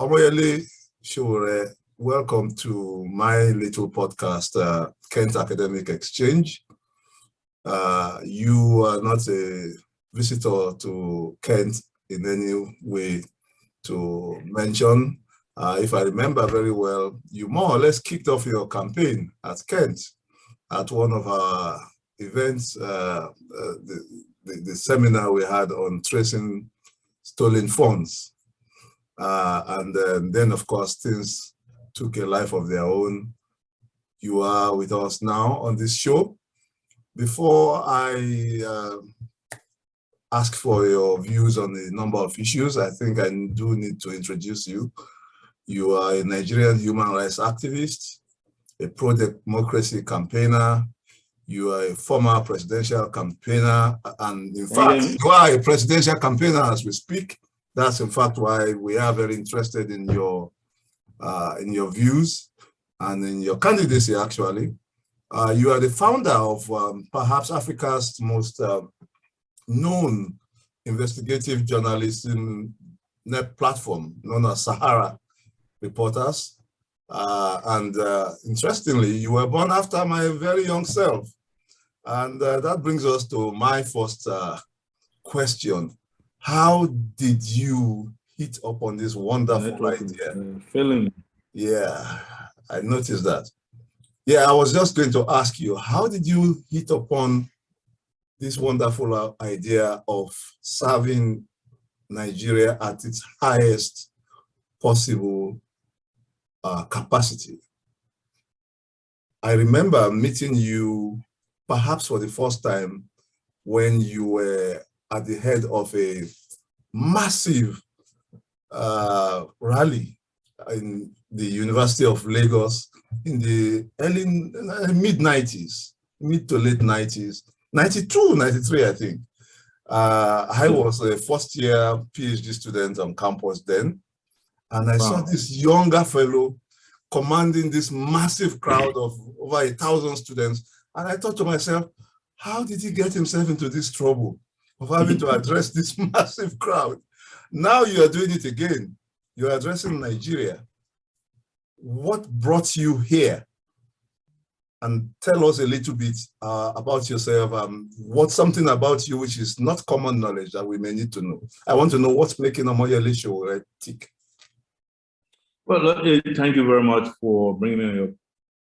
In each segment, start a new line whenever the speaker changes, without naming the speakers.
Omoyele Sowore, welcome to my little podcast, Kent Academic Exchange. You are not a visitor to Kent in any way to mention. If I remember very well, you more or less kicked off your campaign at Kent at one of our events, the seminar we had on tracing stolen funds. And then, of course, things took a life of their own. You are with us now on this show. Before I ask for your views on a number of issues, I think I do need to introduce you. You are a Nigerian human rights activist, a pro-democracy campaigner. You are a former presidential campaigner, and in fact, you are a presidential campaigner as we speak. That's in fact why we are very interested in your views and in your candidacy. Actually, you are the founder of perhaps Africa's most known investigative journalism net platform, known as Sahara Reporters. And interestingly, you were born after my very young self, and that brings us to my first question. How did you hit upon this wonderful idea?
Feeling.
Yeah, I noticed that. Yeah, I was just going to ask you, how did you hit upon this wonderful idea of serving Nigeria at its highest possible capacity? I remember meeting you perhaps for the first time when you were at the head of a massive rally in the University of Lagos in the early mid-90s, mid to late 90s, 92, 93, I think. I was a first-year PhD student on campus then, and I saw this younger fellow commanding this massive crowd of over 1,000 students, and I thought to myself, how did he get himself into this trouble of having to address this massive crowd? Now you are doing it again. You are addressing Nigeria. What brought you here? And tell us a little bit about yourself. What's something about you which is not common knowledge that we may need to know? I want to know what's making Omoyele Sowore tick.
Well, thank you very much for bringing me on your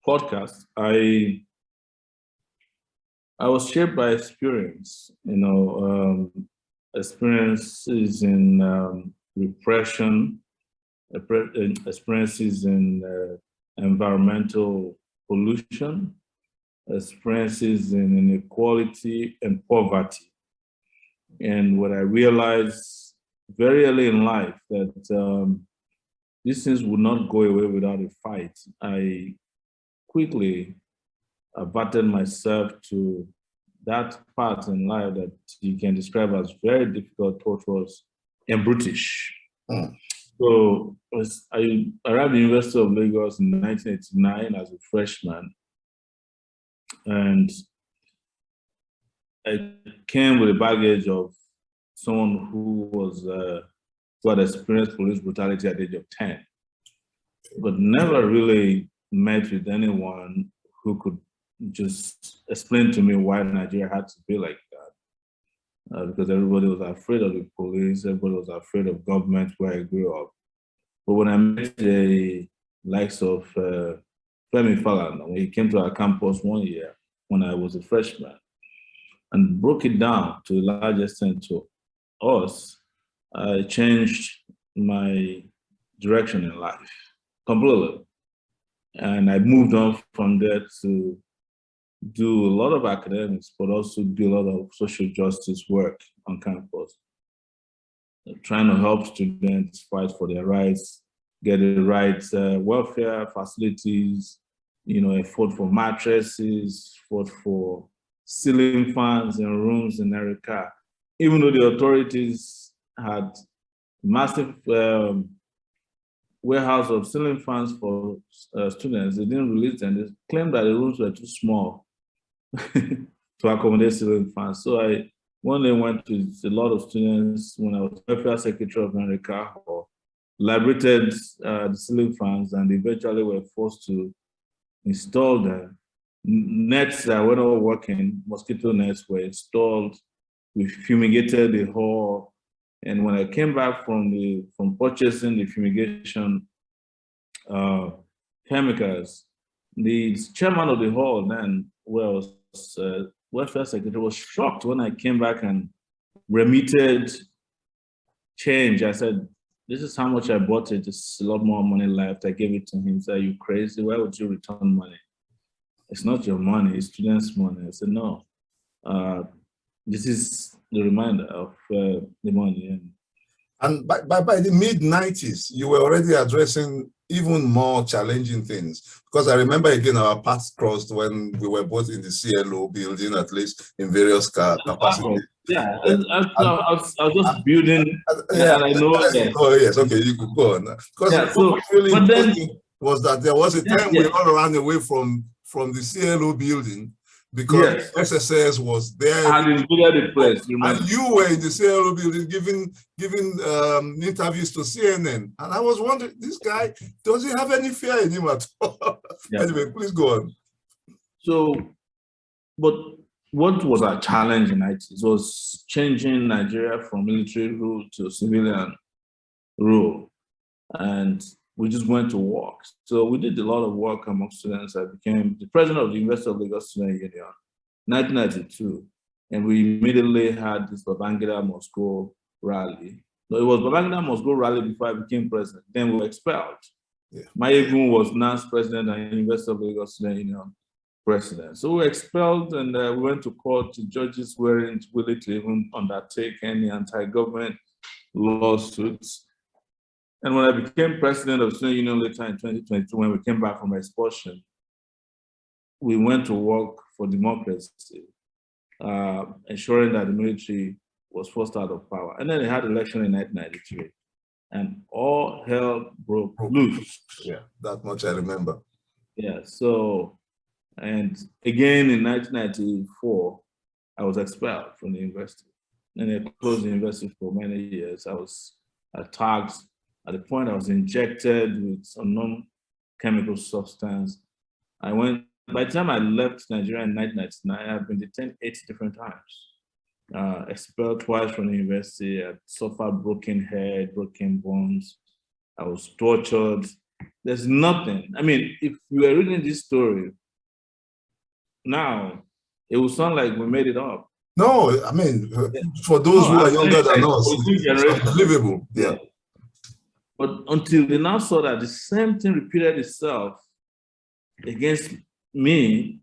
podcast. I was shaped by experience, experiences in repression, experiences in environmental pollution, experiences in inequality and poverty. And what I realized very early in life that these things would not go away without a fight. I quickly averted myself to that part in life that you can describe as very difficult, torturous, and brutish. So I arrived at the University of Lagos in 1989 as a freshman, and I came with a baggage of someone who had experienced police brutality at the age of 10, but never really met with anyone who could just explain to me why Nigeria had to be like that. Because everybody was afraid of the police, everybody was afraid of government where I grew up. But when I met the likes of Femi Falana, when he came to our campus one year when I was a freshman, and broke it down to a large extent to us, I changed my direction in life completely. And I moved on from there to do a lot of academics, but also do a lot of social justice work on campus, trying to help students fight for their rights, get the right welfare facilities, I fought for mattresses, fought for ceiling fans in rooms in Erica. Even though the authorities had massive warehouse of ceiling fans for students, they didn't release them. They claimed that the rooms were too small to accommodate ceiling fans. So I one day went to a lot of students when I was welfare secretary of America, liberated the ceiling fans, and eventually were forced to install them. Nets that were not working, mosquito nets, were installed. We fumigated the hall. And when I came back from purchasing the fumigation chemicals, the chairman of the hall then was welfare secretary was shocked when I came back and remitted change. I said, "This is how much I bought it. It's a lot more money left." I gave it to him. He said, "Are you crazy? Why would you return money? It's not your money, it's students' money." I said, "No, this is the reminder of the money."
And by the mid-90s, you were already addressing even more challenging things. Because I remember again our paths crossed when we were both in the CLO building, at least in various capacities.
Yeah, I was just building.
Yeah,
I know. Yes.
Oh yes, okay, you could go on. Because what really impressed me was that there was a time we all ran away from the CLO building because SSS was there.
And invaded the place.
And you were in the CLO building giving interviews to CNN. And I was wondering, this guy, does he have any fear in him at all? Yeah. Anyway, please go on.
So, but what was our challenge in it? It was changing Nigeria from military rule to civilian rule. And we just went to work. So we did a lot of work among students. I became the president of the University of Lagos Student Union, 1992. And we immediately had this Babangida must go rally. No, it was Babangida must go rally before I became president. Then we were expelled. Yeah. Mayegun was now president and University of Lagos Student Union president. So we were expelled, and we went to court. The judges weren't willing to even undertake any anti-government lawsuits. And when I became president of Student Union later in 2022, when we came back from expulsion, we went to work for democracy, ensuring that the military was forced out of power. And then they had election in 1993, and all hell broke loose.
Yeah, that much I remember.
Yeah, so, and again in 1994, I was expelled from the university. And I closed the university for many years. I was attacked. At the point I was injected with unknown chemical substance. By the time I left Nigeria in 1999, I've been detained 8 different times. Expelled twice from the university. I suffered broken head, broken bones. I was tortured. There's nothing. I mean, if you were reading this story now, it would sound like we made it up.
No, I mean, for those who are younger than us, it's unbelievable. Yeah.
But until they now saw that the same thing repeated itself against me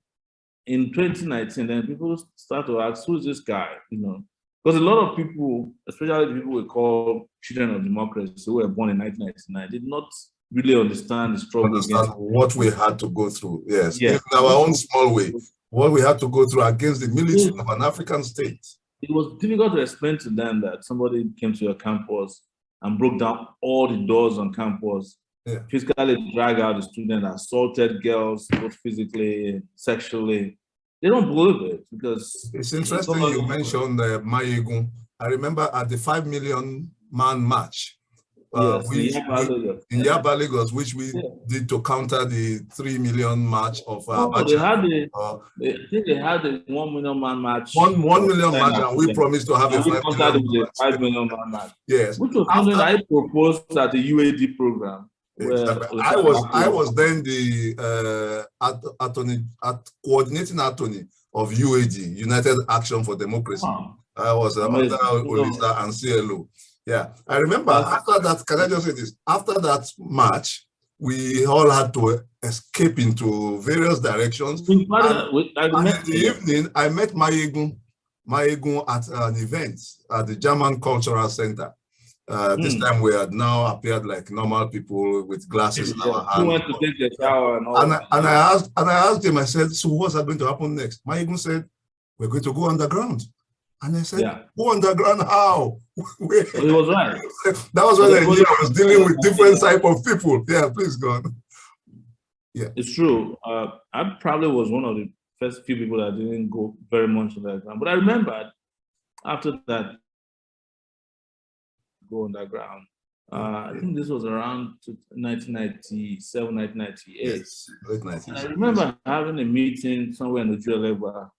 in 2019, then people start to ask, who's this guy? You know, because a lot of people, especially the people we call children of democracy who were born in 1999, did not really understand the struggle against
what we had to go through. Yes, in our own small way, what we had to go through against the military of an African state. It
was difficult to explain to them that somebody came to your campus and broke down all the doors on campus, physically dragged out the student, assaulted girls, both physically, sexually. They don't believe it because...
It's interesting you mentioned Mayegun. I remember at the 5 million man march in Yaba, Lagos, which we did to counter the 3 million march of
I think they had a 1 million man march.
1 million march, and we promised to have a
5 million man march.
Yes.
Which was something I proposed at the UAD program.
Exactly. I was then the coordinating attorney of UAD, United Action for Democracy. Wow. I was under Olisa and CLO. Yeah, I remember after that, can I just say this? After that march, we all had to escape into various directions. And in the evening, I met Mayegun at an event at the German Cultural Center. This time we had now appeared like normal people with glasses in our hands.
Went to take a shower and all.
And I asked him, I said, so what's going to happen next? Mayegun said, we're going to go underground. And I said, go underground how?
He was right.
That was when I knew I was dealing with different type of people. Yeah, please go on. Yeah,
it's true. I probably was one of the first few people that didn't go very much underground. But I remembered after that, go underground. I think this was around 1997, 1998.
Yes, late 90s.
And I remember having a meeting somewhere in Ojuelegba,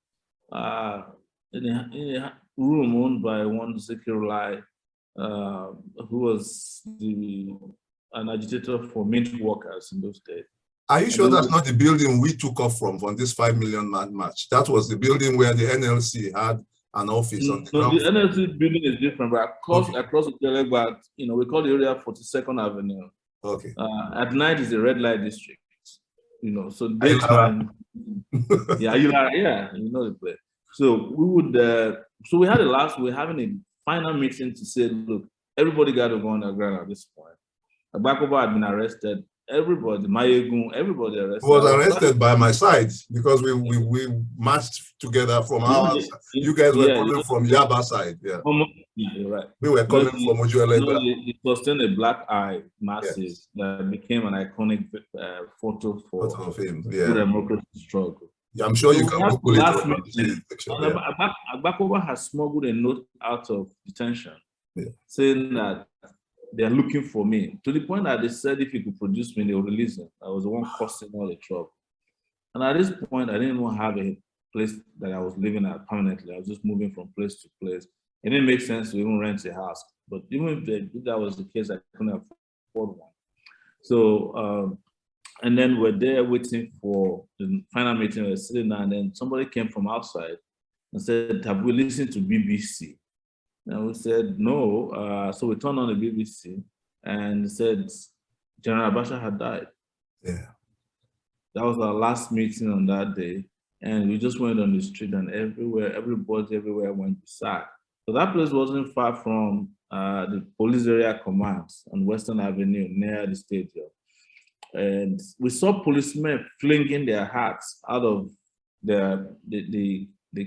in a room owned by one Zikirulai, who was an agitator for mint workers in those days.
Are you sure that's not the building we took off from this 5 million man march? That was the building where the NLC had an office on the ground.
The NLC building is different, but across Ojuelegba, we call the area 42nd Avenue.
Okay.
At night is the red light district, so daytime. Yeah, you know the place. So we would, so we had we're having a final meeting to say, look, everybody got to go underground at this point. Agbakoba had been arrested. Everybody, Mayegun, everybody arrested.
He was arrested by my side because we marched together from our side. You guys were coming from Yaba side. Yeah.
Yeah, you're right.
We were coming from Ojuelegba.
It sustained a black eye massive that became an iconic photo for
him.
the democracy struggle.
Yeah, I'm sure you can Google it.
Agbakoba has smuggled a note out of detention saying that they are looking for me, to the point that they said if he could produce me, they would release him. I was the one causing all the trouble. And at this point, I didn't even have a place that I was living at permanently. I was just moving from place to place. It didn't make sense to even rent a house. But even if that was the case, I couldn't afford one. So, and then we're there waiting for the final meeting. We're sitting there, and then somebody came from outside and said, have we listened to BBC? And we said, no. So we turned on the BBC and said, General Abacha had died.
Yeah.
That was our last meeting on that day. And we just went on the street, and everybody everywhere went beside. So that place wasn't far from the police area commands on Western Avenue near the stadium. And we saw policemen flinging their hats out of the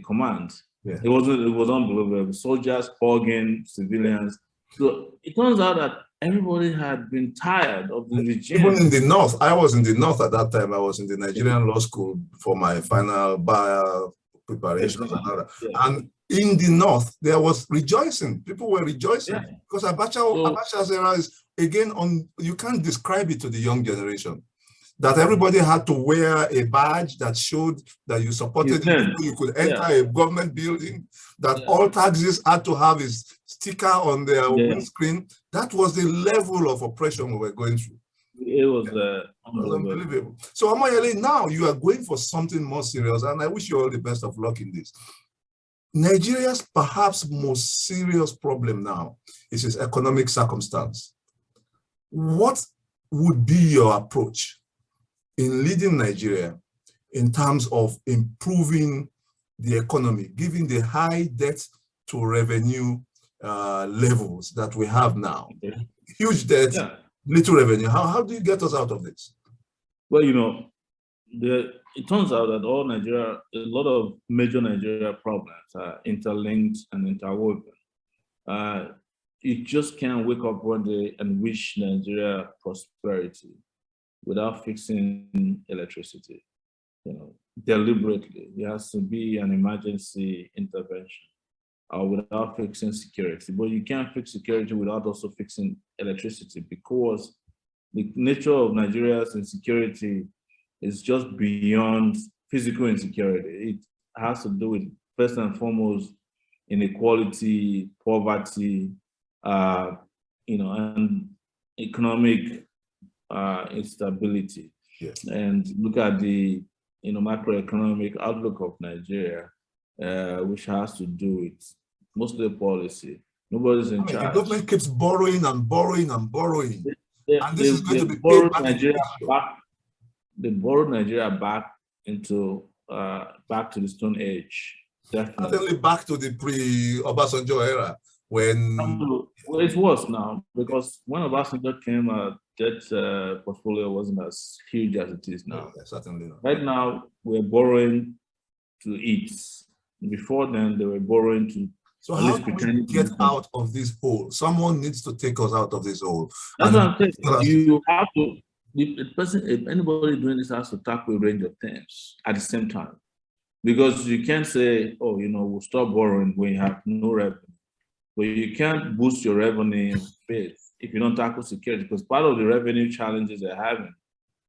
command. Yeah. It was unbelievable. Soldiers hugging civilians. So it turns out that everybody had been tired of the regime.
Even in the north, I was in the north at that time. I was in the Nigerian law school for my final bar preparation. And in the north, there was rejoicing. People were rejoicing because Abacha's era is again you can't describe it to the young generation. That everybody had to wear a badge that showed that you supported it. You could enter a government building, that all taxis had to have a sticker on their windscreen. That was the level of oppression we were going through.
It was
unbelievable. So Omoyele, now you are going for something more serious, and I wish you all the best of luck in this. Nigeria's perhaps most serious problem now is its economic circumstance. What would be your approach in leading Nigeria in terms of improving the economy, given the high debt to revenue levels that we have now? Huge debt, little revenue. How do you get us out of this?
Well, it turns out that a lot of major Nigeria problems are interlinked and interwoven. You just can't wake up one day and wish Nigeria prosperity without fixing electricity, deliberately. There has to be an emergency intervention, without fixing security. But you can't fix security without also fixing electricity, because the nature of Nigeria's insecurity is just beyond physical insecurity. It has to do with, first and foremost, inequality, poverty, and economic instability.
Yes.
And look at the macroeconomic outlook of Nigeria, which has to do with mostly policy. Nobody's in charge.
The government keeps borrowing and borrowing and borrowing. And this is going to be paid back.
They borrowed Nigeria back into back to the Stone Age.
Definitely back to the pre-Obasanjo era, when
well, it's worse now, because when Obasanjo came, debt portfolio wasn't as huge as it is now.
Yeah, certainly not.
Right now, we're borrowing to eat. Before then, they were borrowing to.
So how do we get out of this hole? Someone needs to take us out of this hole.
That's what I'm saying. You have to. If anybody doing this has to tackle a range of things at the same time, because you can't say, "Oh, we'll stop borrowing when you have no revenue." But you can't boost your revenue in faith if you don't tackle security, because part of the revenue challenges they're having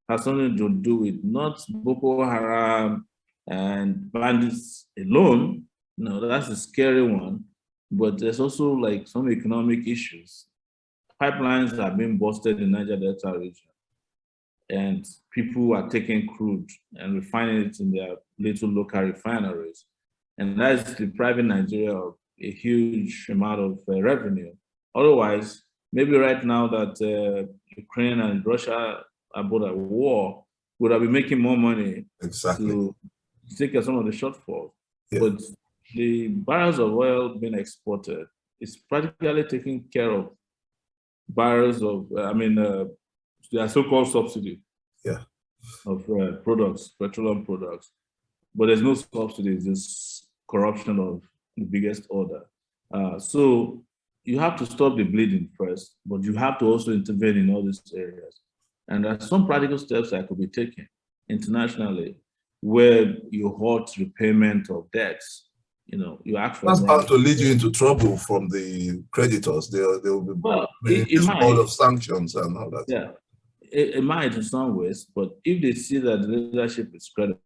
has something to do with not Boko Haram and bandits alone. No, that's a scary one. But there's also like some economic issues. Pipelines are being busted in Niger Delta region, and people are taking crude and refining it in their little local refineries. And that's depriving Nigeria of a huge amount of revenue. Otherwise, maybe right now that Ukraine and Russia are both at war, would have been making more money to take care of some of the shortfalls. Yeah. But the barrels of oil being exported is practically taking care of barrels of, their so-called subsidy of products, petroleum products. But there's no subsidy, it's just corruption of the biggest order. So you have to stop the bleeding first, but you have to also intervene in all these areas. And there are some practical steps that could be taken internationally where you halt repayment of debts. You ask for.
That's bound to lead you into trouble from the creditors. They will be all of sanctions and all that.
Yeah, it might in some ways, but if they see that the leadership is credible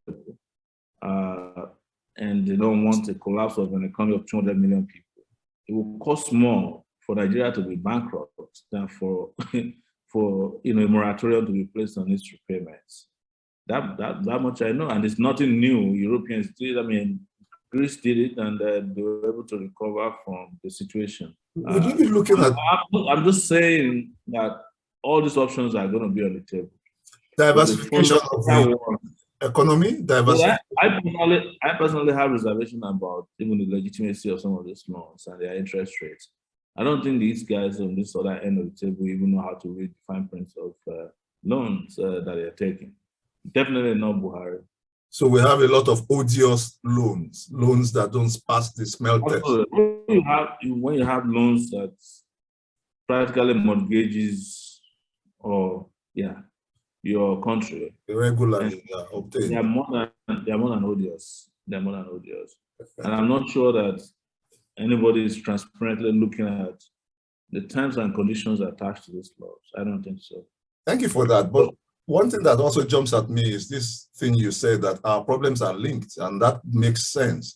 and they don't want a collapse of an economy of 200 million people, it will cost more for Nigeria to be bankrupt than for a moratorium to be placed on its repayments. That much I know, and it's nothing new. Europeans did. Greece did it, and they were able to recover from the situation.
Would you be looking at?
I'm just saying that all these options are going to be on the table.
Diversification of the economy. Diversification.
I personally have reservation about even the legitimacy of some of these loans and their interest rates. I don't think these guys on this other end of the table even know how to read the fine print of loans that they're taking. Definitely not Buhari.
So we have a lot of odious loans that don't pass the smell test.
When you have loans that practically mortgages or your country
irregularly obtained.
They are more than odious. They're more than odious. And I'm not sure that anybody is transparently looking at the terms and conditions attached to these laws. I don't think so.
Thank you for that. But one thing that also jumps at me is this thing you said that our problems are linked, and that makes sense.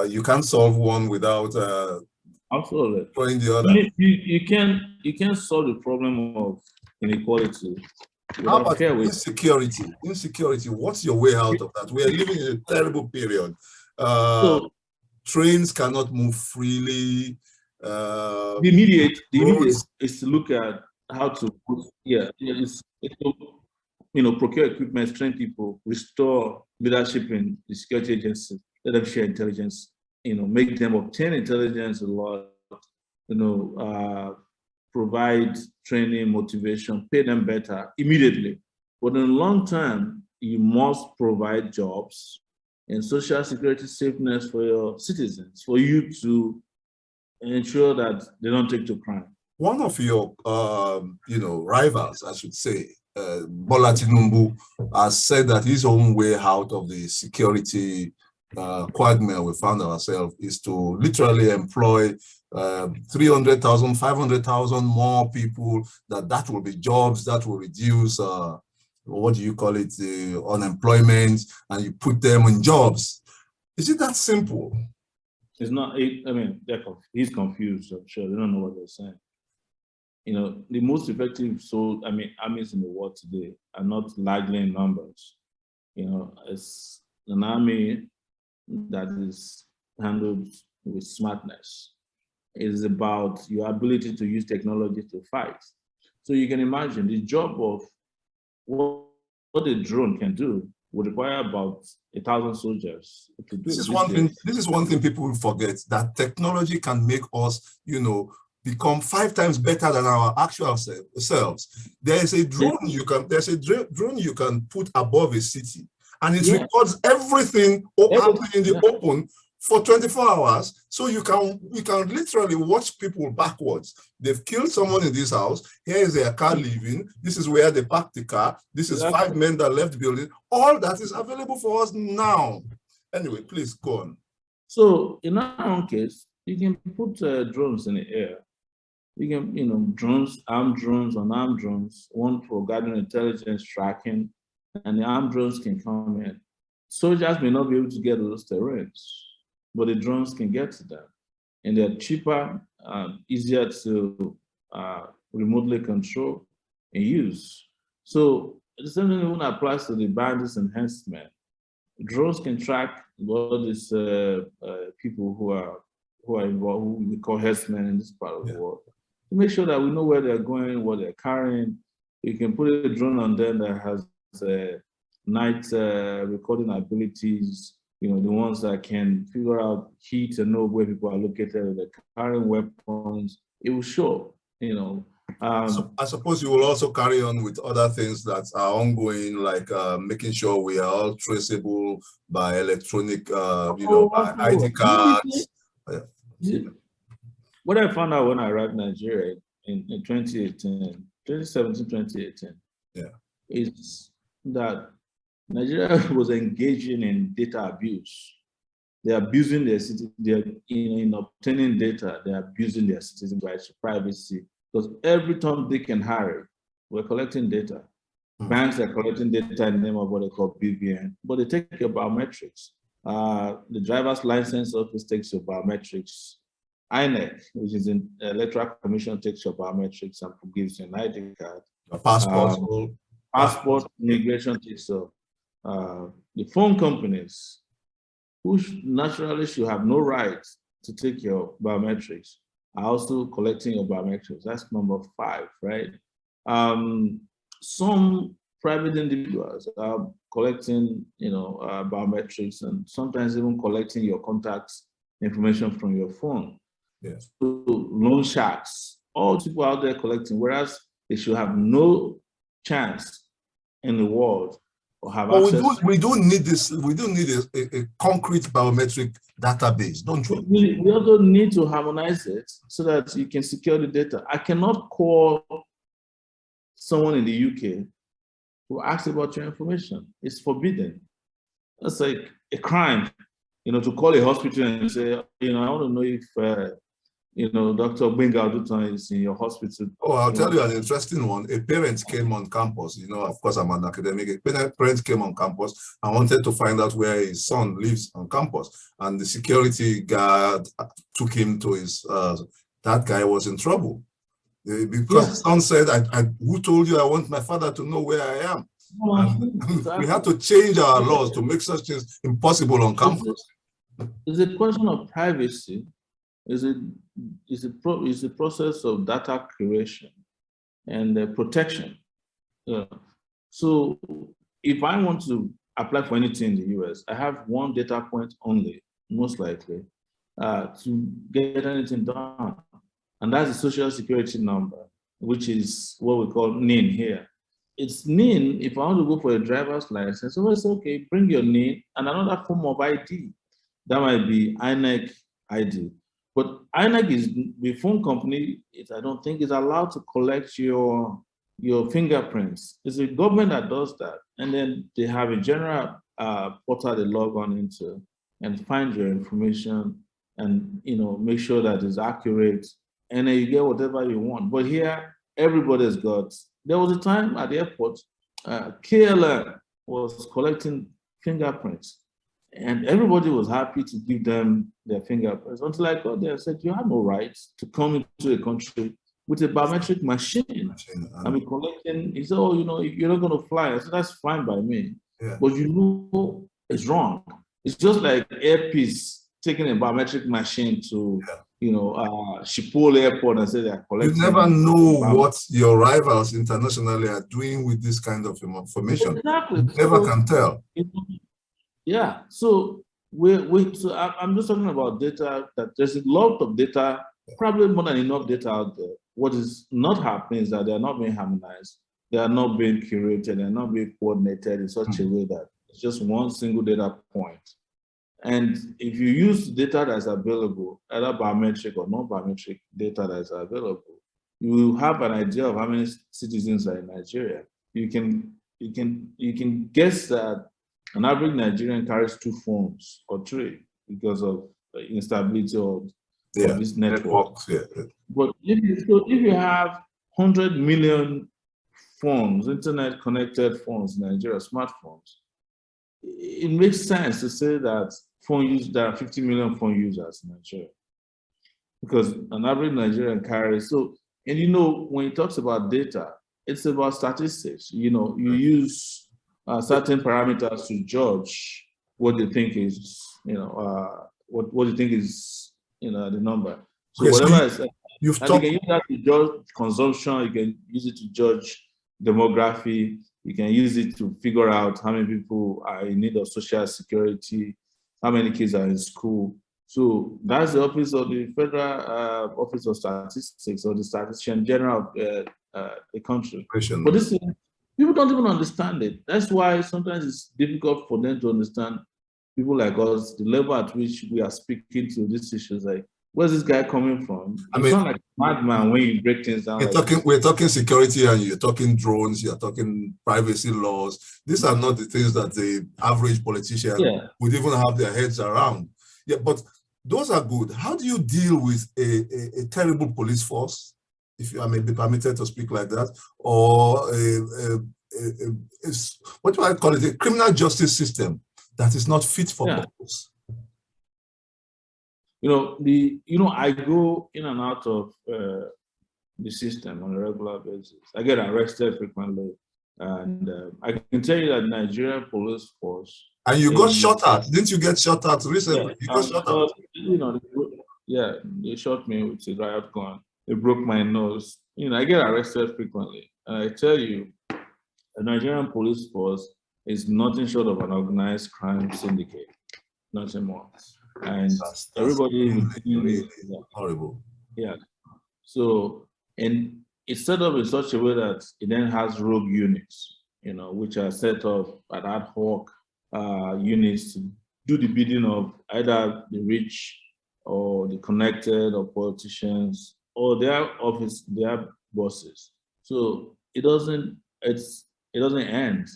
You can't solve one without
absolutely
throwing the other.
You can't solve the problem of inequality.
How about insecurity? Insecurity, what's your way out of that? We are living in a terrible period. Trains cannot move freely.
The immediate is to look at how to procure equipment, train people, restore leadership in the security agencies, let them share intelligence, make them obtain intelligence a lot, provide training, motivation, pay them better immediately. But in the long term, you must provide jobs and social security safeness for your citizens, for you to ensure that they don't take to crime.
One of your, rivals, I should say, Bola Tinubu, has said that his own way out of the security quagmire we found ourselves is to literally employ 300,000, 500,000 more people, that will be jobs, that will reduce, what do you call it, unemployment, and you put them in jobs. Is it that simple?
It's not, he's confused, I'm sure. They don't know what they're saying. The most effective armies in the world today are not largely in numbers. It's an army that is handled with smartness. It is about your ability to use technology to fight. So you can imagine the job of what a drone can do would require about 1,000 soldiers to do.
This is one thing people forget, that technology can make us, become 5 times better than our actual selves. There's a drone you can put above a city, and it records everything happening in the open for 24 hours. So you can literally watch people backwards. They've killed someone in this house. Here is their car leaving. This is where they parked the car. This is 5 men that left the building. All that is available for us now. Anyway, please go on.
So in our own case, you can put drones in the air. You can, drones, armed drones, unarmed drones, one for guiding intelligence tracking, and the armed drones can come in. Soldiers may not be able to get to those terrains, but the drones can get to them. And they're cheaper, easier to remotely control and use. So the same thing even applies to the bandits enhancement. Drones can track all these people who are involved, who we call herdsmen in this part of the world, to make sure that we know where they're going, what they're carrying. You can put a drone on them that has night recording abilities, the ones that can figure out heat and know where people are located, they're carrying weapons. It will show,
So I suppose you will also carry on with other things that are ongoing, like making sure we are all traceable by electronic, by ID cards.
What I found out when I arrived in Nigeria in 2018, 2017, 2018, is that Nigeria was engaging in data abuse. They're abusing their citizens, in obtaining data, they're abusing their citizens' rights to privacy. Because every Tom, Dick, and Harry, we're collecting data. Banks are collecting data in the name of what they call BVN, but they take your biometrics. The driver's license office takes your biometrics. INEC, which is in Electoral Commission, takes your biometrics and gives you an ID card.
A passport.
Passport, immigration takes your. The phone companies, who naturally should have no right to take your biometrics, are also collecting your biometrics. That's number 5, right? Some private individuals are collecting, biometrics, and sometimes even collecting your contact information from your phone.
Yes.
So loan sharks, all people out there collecting, whereas they should have no chance in the world or have access.
We don't need this. We don't need a concrete biometric database, don't we?
We also need to harmonize it so that you can secure the data. I cannot call someone in the UK who asks about your information. It's forbidden. That's like a crime, to call a hospital and say, I want to know if, Dr. Benga Oduton is in your hospital.
Oh, I'll tell you an interesting one. A parent came on campus. Of course, I'm an academic. A parent came on campus and wanted to find out where his son lives on campus. And the security guard took him to his, that guy was in trouble. Because the son said, who told you I want my father to know where I am? Exactly. We had to change our laws to make such things impossible on campus.
It's a question of privacy. It's a process of data creation and protection. So if I want to apply for anything in the US, I have one data point only, most likely, to get anything done. And that's the social security number, which is what we call NIN here. It's NIN. If I want to go for a driver's license, so it's okay, bring your NIN and another form of ID. That might be INEC ID. But INEC is the phone company. I don't think is allowed to collect your fingerprints. It's the government that does that, and then they have a general portal they log on into and find your information and make sure that it's accurate, and then you get whatever you want. But here, everybody's got. There was a time at the airport, KLM was collecting fingerprints. And everybody was happy to give them their fingerprints until I got there and said, you have no right to come into a country with a biometric machine. I mean, collecting, he said, you're not going to fly. I said, that's fine by me. Yeah. But it's wrong. It's just like Airpeace taking a biometric machine to, Schiphol Airport and say they're collecting.
You never know what your rivals internationally are doing with this kind of information.
Exactly.
You never can tell.
Yeah, so I'm just talking about data, that there's a lot of data, probably more than enough data out there. What is not happening is that they are not being harmonized, they are not being curated, they are not being coordinated in such a way that it's just one single data point. And if you use data that's available, either biometric or non-biometric data that's available, you will have an idea of how many citizens are in Nigeria. You can guess that an average Nigerian carries 2 phones or 3 because of instability of of this network.
Yeah.
But if you have 100 million phones, internet connected phones in Nigeria, smartphones, it makes sense to say that there are 50 million phone users in Nigeria, because an average Nigerian carries. So, and when he talks about data, it's about statistics. You use certain parameters to judge what you think is, what you think is, the number. So whatever is, you can use that to judge consumption. You can use it to judge demography. You can use it to figure out how many people are in need of social security, how many kids are in school. So that's the office of the Federal Office of Statistics, or the Statistician General of the country. But this people don't even understand it. That's why sometimes it's difficult for them to understand, people like us, the level at which we are speaking to these issues. Like, where's this guy coming from? It's not like a madman when you break things down.
We're talking security, and you're talking drones, you're talking privacy laws. These are not the things that the average politician would even have their heads around. Yeah, but those are good. How do you deal with a terrible police force, if I may be permitted to speak like that, or what do I call it, a criminal justice system that is not fit for purpose?
I go in and out of the system on a regular basis. I get arrested frequently, and I can tell you that Nigerian police force.
And you got shot at. Didn't you get shot at recently? You got shot at.
They shot me with a riot gun. They broke my nose. I get arrested frequently. And I tell you, the Nigerian police force is nothing short of an organized crime syndicate. Nothing more. And everybody
really horrible.
Yeah. So, and it's set up in such a way that it then has rogue units, which are set up at ad hoc units to do the bidding of either the rich or the connected or politicians or their bosses. So it doesn't end.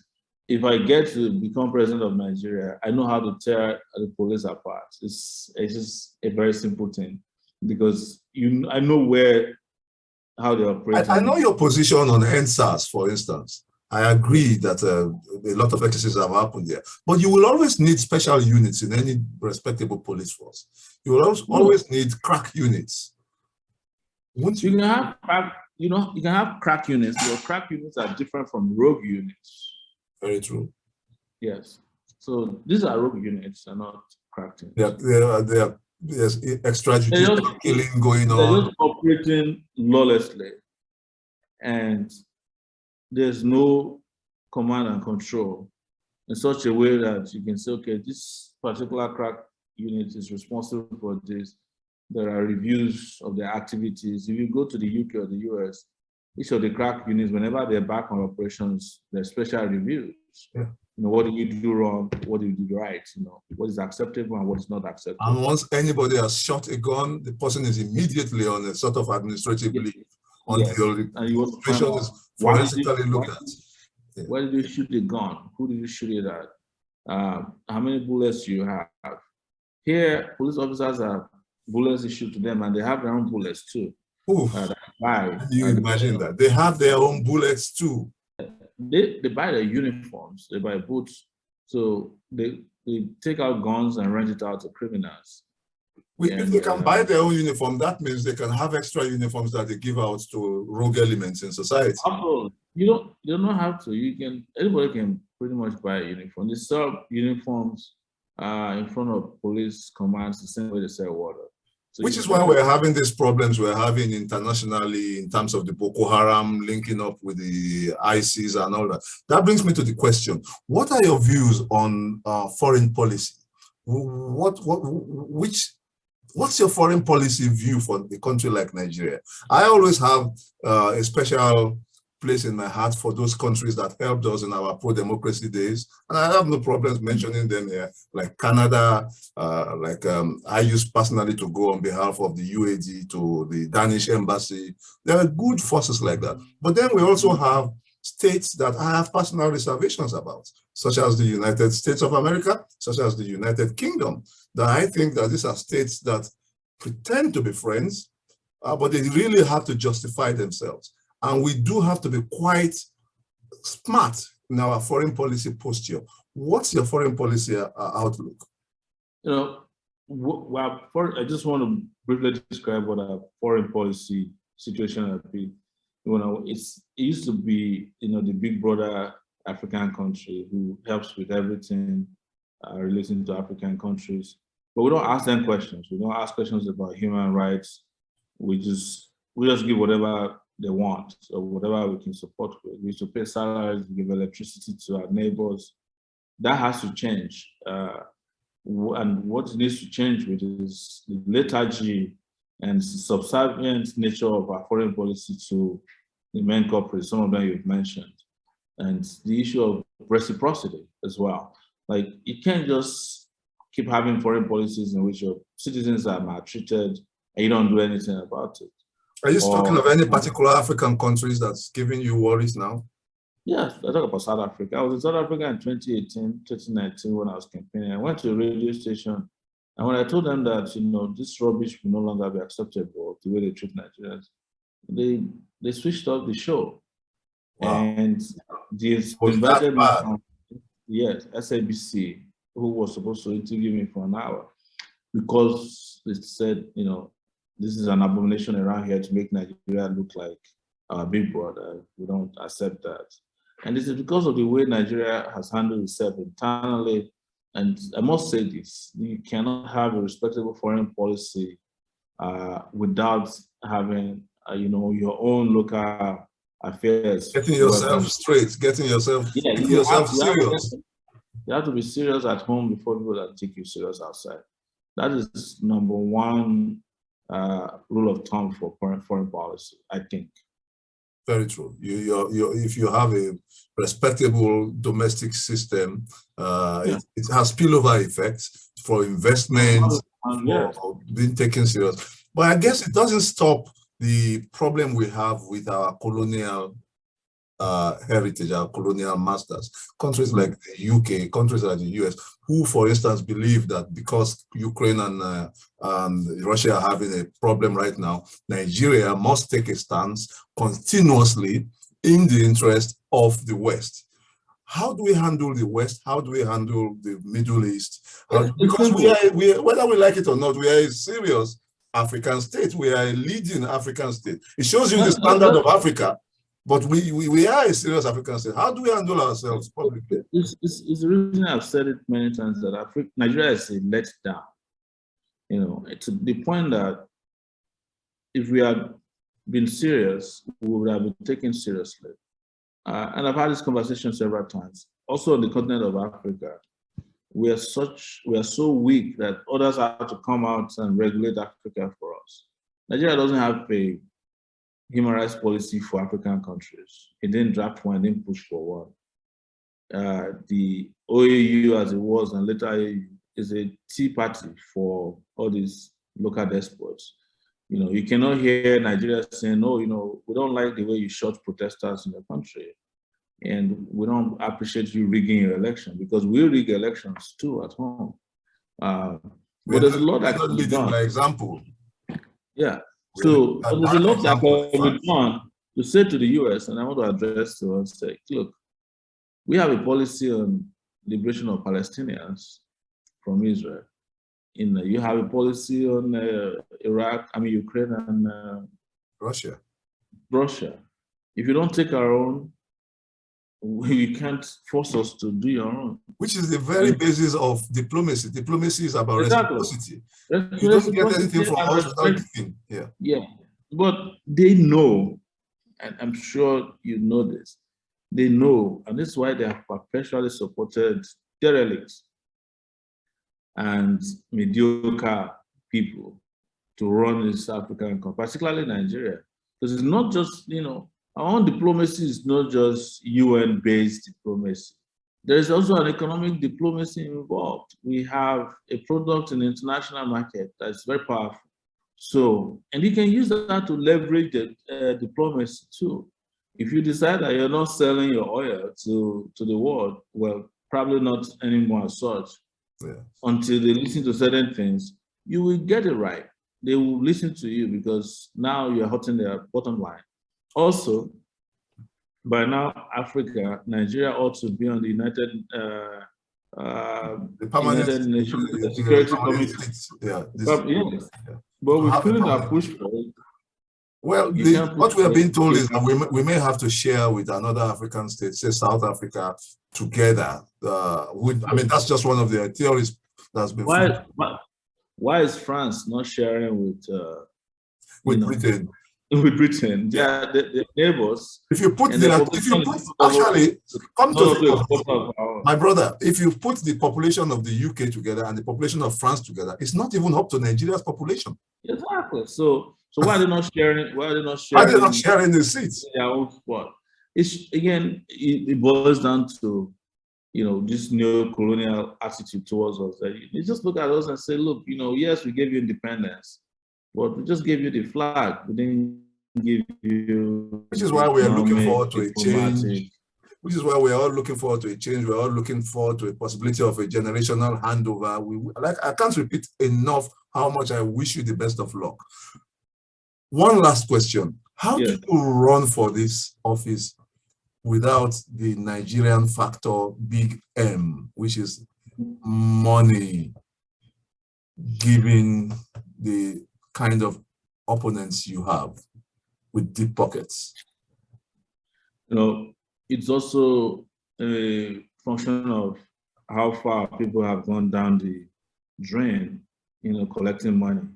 If I get to become president of Nigeria, I know how to tear the police apart. It's just a very simple thing, because I know how they operate.
I know your position on NSAS, for instance. I agree that a lot of excesses have happened there, but you will always need special units in any respectable police force. You will always need crack units. Won't you?
You can have crack units, but crack units are different from rogue units.
Very true.
Yes. So these are rogue units, and not crack units.
There's extrajudicial killing going on.
They're just operating lawlessly, and there's no command and control in such a way that you can say, okay, this particular crack unit is responsible for this. There are reviews of their activities. If you go to the UK or the US, each of the crack units, whenever they're back on operations, there's special reviews.
Yeah.
What did you do wrong? What did you do right? What is acceptable and what is not acceptable.
And once anybody has shot a gun, the person is immediately on a sort of administrative leave until the situation is forensically looked at. Yeah.
Where did you shoot the gun? Who did you shoot it at? How many bullets you have? Here, police officers have bullets issued to them, and they have their own bullets too.
You imagine that they have their own bullets too.
They buy their uniforms, they buy boots, so they take out guns and rent it out to criminals.
If they can buy their own uniform, that means they can have extra uniforms that they give out to rogue elements in society.
You don't have to. Anybody can pretty much buy a uniform. They sell uniforms in front of police commands the same way they sell water. So
which is why we're having these problems we're having internationally in terms of the Boko Haram linking up with the ISIS and all that. That brings me to the question: what are your views on foreign policy? What's your foreign policy view for a country like Nigeria? I always have a special place in my heart for those countries that helped us in our pro-democracy days, and I have no problems mentioning them here, like Canada, I used personally to go on behalf of the UAD to the Danish embassy. There are good forces like that, but then we also have states that I have personal reservations about, such as the United States of America, such as the United Kingdom, that I think that these are states that pretend to be friends, but they really have to justify themselves. And we do have to be quite smart in our foreign policy posture. What's your foreign policy outlook?
I just want to briefly describe what our foreign policy situation has been. It used to be, the big brother African country who helps with everything relating to African countries. But we don't ask them questions. We don't ask questions about human rights. We just give whatever they want or whatever we can support with. We used to pay salaries, we give electricity to our neighbors. That has to change. And what needs to change with is the lethargy and subservient nature of our foreign policy to the main corporates, some of them you've mentioned, and the issue of reciprocity as well. Like, you can't just keep having foreign policies in which your citizens are maltreated and you don't do anything about it.
Are you talking of any particular African countries that's giving you worries now?
Yes, I talk about South Africa. I was in South Africa in 2018, 2019 when I was campaigning. I went to a radio station, and when I told them that, this rubbish will no longer be acceptable, the way they treat Nigerians, they switched off the show. Wow. And they invited me from, SABC, who was supposed to interview me for an hour, because they said, this is an abomination around here to make Nigeria look like our big brother. We don't accept that. And this is because of the way Nigeria has handled itself internally. And I must say this, you cannot have a respectable foreign policy without having, your own local affairs.
Getting yourself straight, getting yourself serious.
You have to be serious at home before people that take you serious outside. That is number one rule of thumb for foreign policy, I think.
Very true. If you have a respectable domestic system, it has spillover effects for investments, for being taken serious. But I guess it doesn't stop the problem we have with our colonial heritage, our colonial masters. Countries like the UK, countries like the US, who, for instance, believe that because Ukraine and Russia are having a problem right now, Nigeria must take a stance continuously in the interest of the West. How do we handle the West? How do we handle the Middle East? Because whether we like it or not, we are a serious African state. We are a leading African state. It shows you the standard of Africa. But we are a serious African state. How do we handle ourselves publicly?
It's the reason I've said it many times that Nigeria is a letdown. It's the point that if we had been serious, we would have been taken seriously. And I've had this conversation several times. Also on the continent of Africa, we are so weak that others have to come out and regulate Africa for us. Nigeria doesn't have a human rights policy for African countries. It didn't draft one, it didn't push for one. The OAU as it was, and later AU, is a tea party for all these local despots. You cannot hear Nigeria saying, no, we don't like the way you shot protesters in the country. And we don't appreciate you rigging your election, because we rig elections too at home. But there's a lot that can be done.
By example.
Yeah. So there's a lot that can be done to say to the US, and I want to address to us, say, look, we have a policy on liberation of Palestinians from Israel. You have a policy on Ukraine and
Russia.
If you don't take our own, you can't force us to do your own.
Which is the very basis of diplomacy. Diplomacy is about reciprocity. You don't get anything from us without giving.
Yeah. But they know, and I'm sure you know this, they know, and this is why they have perpetually supported derelicts and mediocre people to run this African country, particularly Nigeria. Because it's not just, our own diplomacy is not just UN-based diplomacy. There is also an economic diplomacy involved. We have a product in the international market that's very powerful. So, and you can use that to leverage the diplomacy too. If you decide that you're not selling your oil to the world, well, probably not anymore as such, until they listen to certain things, you will get it right. they will listen to you because now you're hurting their bottom line. Also, by now, Africa, Nigeria ought to be on the United Nations Security Committee.
Yeah,
yes. But we couldn't have pushed for it.
Well, what we are being told is that we may have to share with another African state, say South Africa, together. I mean, that's just one of the theories that's been.
Why is France not sharing with
Britain?
With Britain, yeah, the neighbors.
Come to my brother, if you put the population of the UK together and the population of France together, it's not even up to Nigeria's population.
Exactly. So why are they not sharing? Why are they not
sharing the seats?
Their own spot. It's again, it boils down to this neo-colonial attitude towards us. That you just look at us and say, look, yes, we gave you independence, but we just gave you the flag. We didn't give you.
Which is why we are looking forward to a change. Which is why we are all looking forward to a change. We're all looking forward to a possibility of a generational handover. I can't repeat enough how much I wish you the best of luck. One last question. How do you run for this office without the Nigerian factor, big M, which is money, giving the kind of opponents you have with deep pockets?
It's also a function of how far people have gone down the drain, collecting money.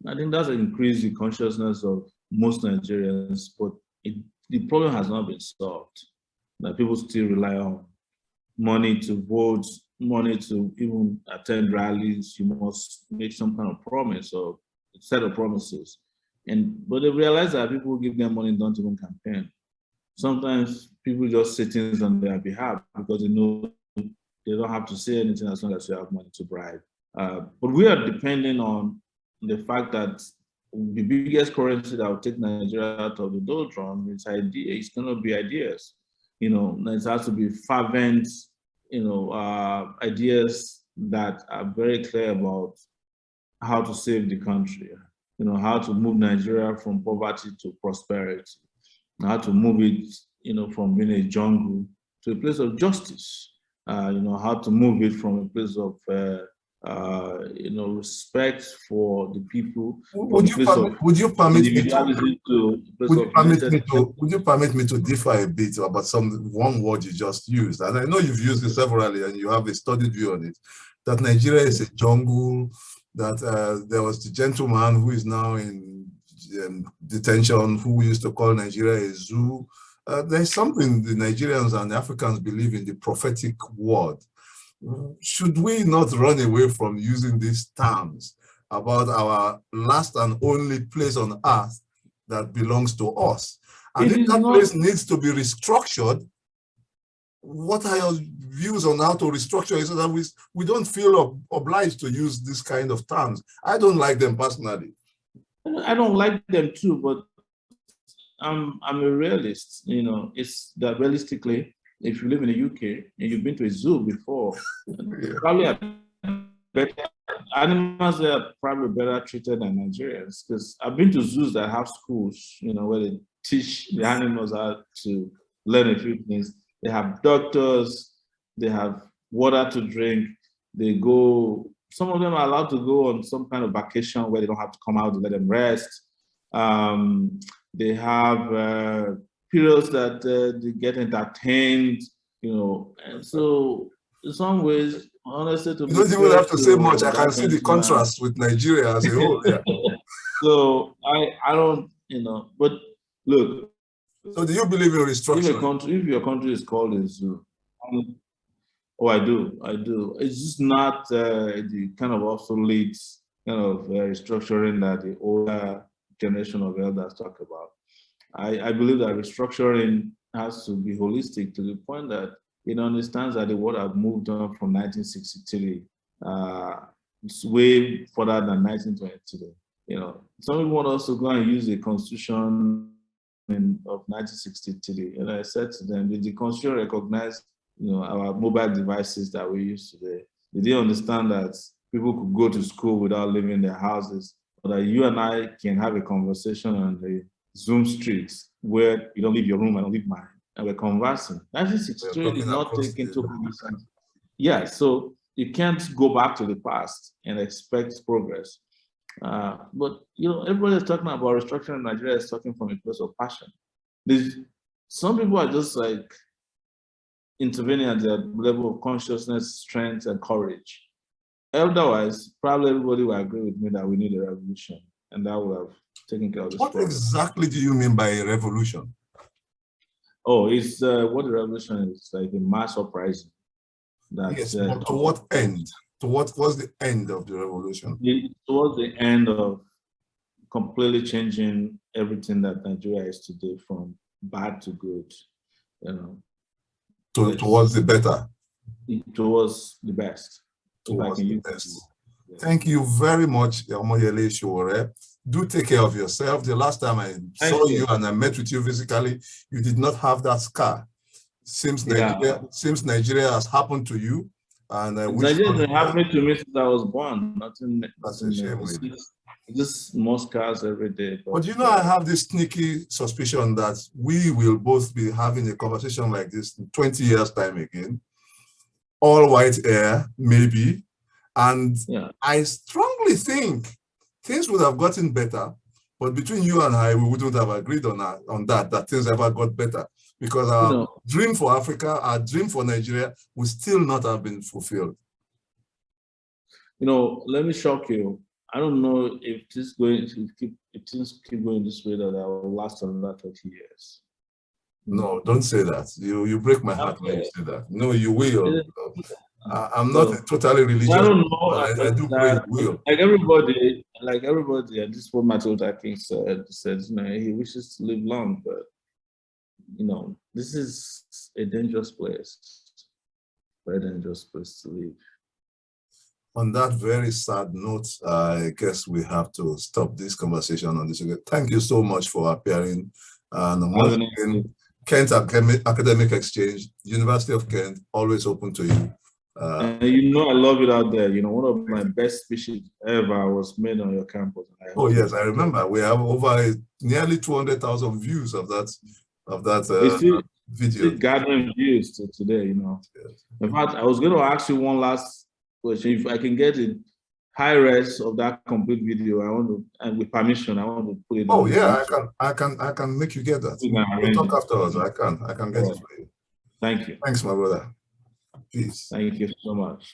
I think that's increased the consciousness of most Nigerians, but the problem has not been solved. That people still rely on money to vote, money to even attend rallies. You must make some kind of promise or a set of promises. But they realize that people who give them money don't even campaign. Sometimes people just say things on their behalf because they know they don't have to say anything as long as you have money to bribe. But we are depending on the fact that the biggest currency that will take Nigeria out of the doldrum is idea. It's going to be ideas. It has to be fervent, ideas that are very clear about how to save the country. How to move Nigeria from poverty to prosperity. How to move it, from being a jungle to a place of justice. How to move it from a place of, respect for the people.
Would you permit me to differ a bit about one word you just used? And I know you've used it severally and you have a studied view on it, that Nigeria is a jungle, that there was the gentleman who is now in detention, who we used to call Nigeria a zoo. There's something the Nigerians and the Africans believe in, the prophetic word. Should we not run away from using these terms about our last and only place on earth that belongs to us? And if that place needs to be restructured, what are your views on how to restructure it so that we don't feel obliged to use this kind of terms? I don't like them personally.
I don't like them too, but I'm a realist. It's that realistically, if you live in the UK and you've been to a zoo before, probably animals are probably better treated than Nigerians. Because I've been to zoos that have schools, where they teach the animals how to learn a few things. They have doctors, they have water to drink, some of them are allowed to go on some kind of vacation where they don't have to come out to let them rest. They have periods that they get entertained, and so in some ways, honestly, you
don't even have to say much. I can see the contrast with Nigeria as a whole. Yeah.
So I don't, but look.
So do you believe in restructuring?
If your country is called a zoo, I do. It's just not the kind of obsolete kind of restructuring that the older generation of elders talk about. I believe that restructuring has to be holistic to the point that it understands that the world has moved on from 1963. It's way further than 1923. Some people want us to go and use the constitution of 1963. And I said to them, did the constitution recognize our mobile devices that we use today? Did they understand that people could go to school without leaving their houses that you and I can have a conversation on the Zoom streets where you don't leave your room, I don't leave mine, and we're conversing. 1963 did not take into cognizance. Yeah, so you can't go back to the past and expect progress. But everybody is talking about restructuring. Nigeria is talking from a place of passion. Some people are just like intervening at their level of consciousness, strength, and courage. Otherwise, probably everybody will agree with me that we need a revolution, and that would have taken care of this problem.
What exactly do you mean by a revolution?
Oh, it's what the revolution is, like a mass uprising.
Yes, but to what end? To what was the end of the revolution?
Towards the end of completely changing everything that Nigeria is today from bad to good.
Towards the better.
Towards the best.
Towards the best. Yeah. Thank you very much, Omoyele Sowore. Do take care of yourself. The last time I saw you and I met with you physically, you did not have that scar. Seems Nigeria has happened to you. And I wish
Nigeria happened to me since I was born. That's a shame. Just more scars every day.
But I have this sneaky suspicion that we will both be having a conversation like this in 20 years' time again. All white hair, maybe. And I strongly think things would have gotten better, but between you and I, we wouldn't have agreed on that things ever got better, because our dream for Africa, our dream for Nigeria would still not have been fulfilled.
Let me shock you. I don't know if things keep going this way, that I will last another 30 years.
No, don't say that. You break my heart when you say that. No, you will. I'm not totally religious. I don't know. I do pray you will.
Like everybody, and this is what Martin Luther King said, he wishes to live long, but this is a dangerous place, very dangerous place to live.
On that very sad note, I guess we have to stop this conversation on this. Thank you so much for appearing. And once again, Kent Academic Exchange, University of Kent, always open to you.
I love it out there. One of my best speeches ever was made on your campus.
Oh yes, I remember. We have over nearly 200,000 views of that video.
Still gathering views to today. Yes. In fact, I was going to ask you one last question. If I can get it high res of that complete video, I want to, and with permission, I want to put it.
Oh yeah, I can make you get that. We'll talk afterwards. I can get it for you.
Thank you.
Thanks, my brother. Peace.
Thank you so much.